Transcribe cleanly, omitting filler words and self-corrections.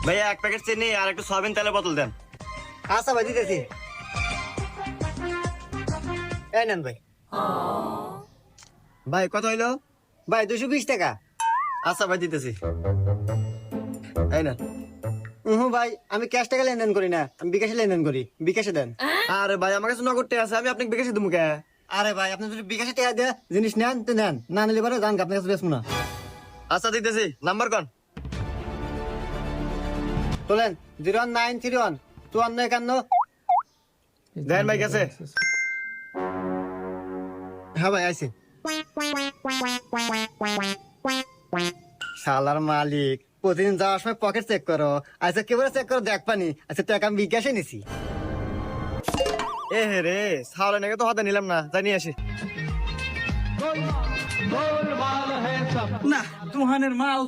ভাইয়া 1 প্যাকেট চিনি আর একটু সয়াবিন তেলের বোতল দেন। আচ্ছা ভাই দিতেছি। এই নেন ভাই। ভাই কত হইলো? ভাই 220 টাকা। আচ্ছা ভাই দিতেছি। এই না। ভাই আমি ক্যাশ টাকা লেনদেন করি না, আমি বিকাশে লেনদেন করি। বিকাশে দেন। আরে ভাই আমার কাছে নগদ টাকা আছে, আমি আপনাকে বিকাশে দেবো কে? আরে ভাই আপনি যদি বিকাশে টাকা দিয়ে জিনিস নেন তো নেন, না নিলে পরে জান আপনার কাছে বেচবো না। আচ্ছা দিতেছি, নাম্বার কোন? তোলেন 01931 5451। দেন ভাই গেছে। হ্যাঁ ভাই আইছি। শালার মালিক প্রতিদিন যাওয়ার সময় পকেট চেক করো, আচ্ছা কেবল চেক করো দেখ পানি। আচ্ছা টাকা আমি বিকাশে নিছি। এ হে রে, সাওলে নাকি তো হাতে নিলাম না, যাই নিয়ে আসি। না তুহানের মা